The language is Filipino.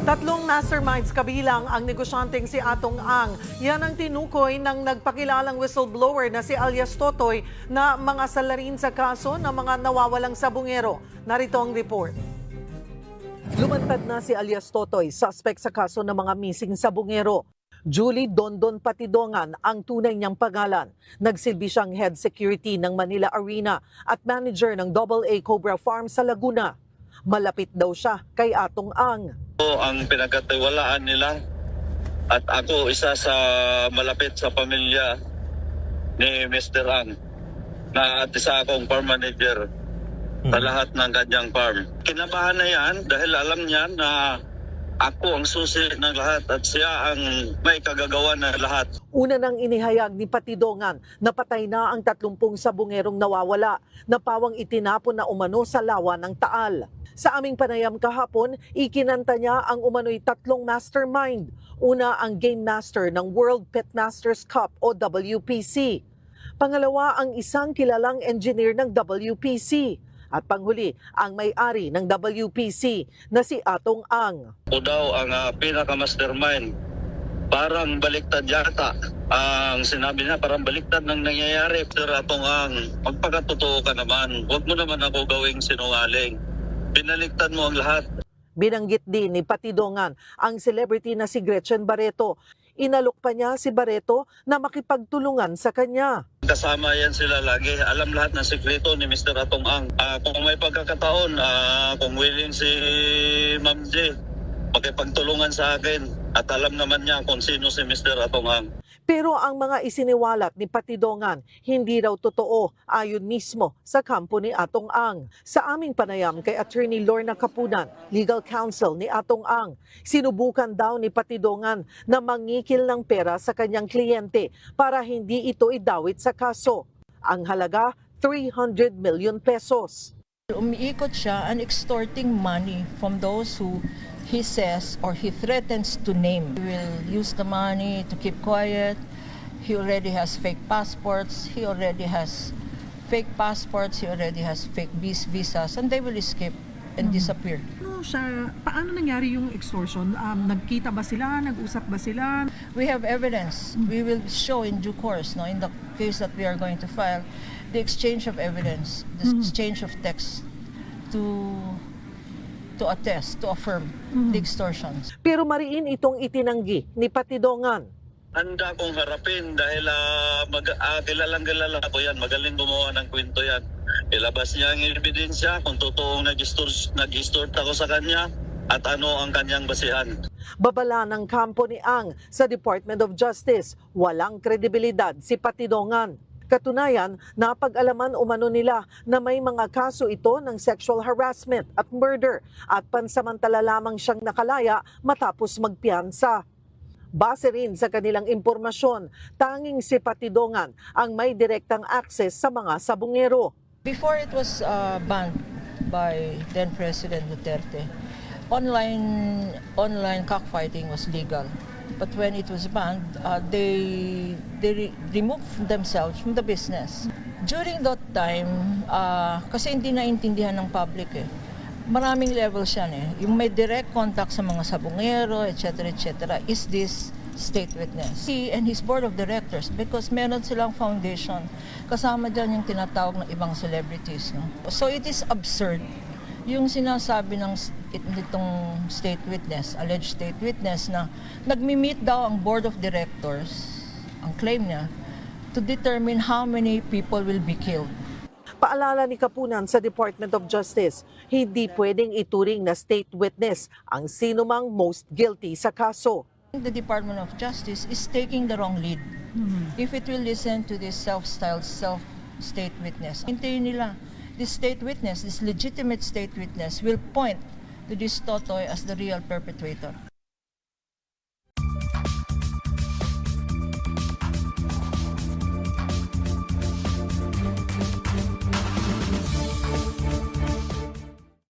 Tatlong masterminds kabilang ang negosyanteng si Atong Ang. Yan ang tinukoy ng nagpakilalang whistleblower na si alias Totoy na mga salarin sa kaso ng mga nawawalang sabungero. Narito ang report. Lumantad na si alias Totoy, suspect sa kaso ng mga missing sabungero. Julie Dondon Patidongan ang tunay niyang pangalan. Nagsilbi siyang head security ng Manila Arena at manager ng AA Cobra Farm sa Laguna. Malapit daw siya kay Atong Ang. Ang pinagkatiwalaan nila at ako isa sa malapit sa pamilya ni Mr. Ang na at isa akong farm manager sa lahat ng kanyang farm. Kinabahan na yan dahil alam niya na ako ang susi ng lahat at siya ang may kagagawa ng lahat. Una nang inihayag ni Patidongan na patay na ang 30 sabungerong nawawala na pawang itinapon na umano sa lawa ng Taal. Sa aming panayam kahapon, ikinanta niya ang umano'y 3 mastermind. Una ang Game Master ng World Pet Masters Cup o WPC. Pangalawa ang isang kilalang engineer ng WPC. At panghuli, ang may-ari ng WPC na si Atong Ang. O daw ang pinaka-mastermind. Parang baliktad yata. Ang sinabi niya, parang baliktad ng nangyayari. Sir Atong Ang, magpakatotoo ka naman. Huwag mo naman ako gawing sinungaling. Binaliktad mo ang lahat. Binanggit din ni Patidongan ang celebrity na si Gretchen Barreto. Inalok pa niya si Barreto na makipagtulungan sa kanya. Kasama yan sila lagi. Alam lahat ng sekreto ni Mr. Atong Ang. Kung may pagkakataon, kung willing si Ma'am J, makipagtulungan sa akin. At alam naman niya kung sino si Mr. Atong Ang. Pero ang mga isiniwalat ni Patidongan hindi raw totoo ayon mismo sa kampo ni Atong Ang. Sa aming panayam kay Attorney Lorna Capunan, legal counsel ni Atong Ang, sinubukan daw ni Patidongan na mangikil ng pera sa kanyang kliyente para hindi ito idawit sa kaso. Ang halaga, 300 million pesos. Umiikot siya and extorting money from those who he says or he threatens to name. He will use the money to keep quiet. He already has fake passports. He already has fake visas, and they will escape and disappear. Paano nangyari yung extortion? Nagkita ba sila? Nag-usap ba sila? We have evidence. We will show in due course, no, in the case that we are going to file, the exchange of evidence, the exchange of text to attest, to affirm the extortions. Pero mariin itong itinanggi ni Patidongan. Handa kong harapin dahil kilalang-kilala ako yan. Magaling gumawa ng kwento yan. Ilabas niya ang ebidensya kung totoong nag-extort ako sa kanya at ano ang kanyang basihan. Babala ng kampo ni Ang sa Department of Justice, walang kredibilidad si Patidongan. Katunayan, napag-alaman umano nila na may mga kaso ito ng sexual harassment at murder at pansamantala lamang siyang nakalaya matapos magpiyansa. Base rin sa kanilang impormasyon, tanging si Patidongan ang may direktang access sa mga sabungero. Before it was banned by then President Duterte, online cockfighting was legal. But when it was banned, they removed themselves from the business. During that time, kasi hindi naintindihan ng public maraming levels yan Yung may direct contact sa mga sabungero, etc., is this state witness. He and his board of directors, because meron silang foundation, kasama dyan yung tinatawag ng ibang celebrities. No? So it is absurd yung sinasabi ng nitong state witness, alleged state witness, na nagmi-meet daw ang board of directors, ang claim niya, to determine how many people will be killed. Paalala ni Capunan sa Department of Justice, hindi pwedeng ituring na state witness ang sinumang most guilty sa kaso. The Department of Justice is taking the wrong lead. If it will listen to this self-styled self-state witness, hintayin nila. This state witness, this legitimate state witness, will point to this Totoy as the real perpetrator.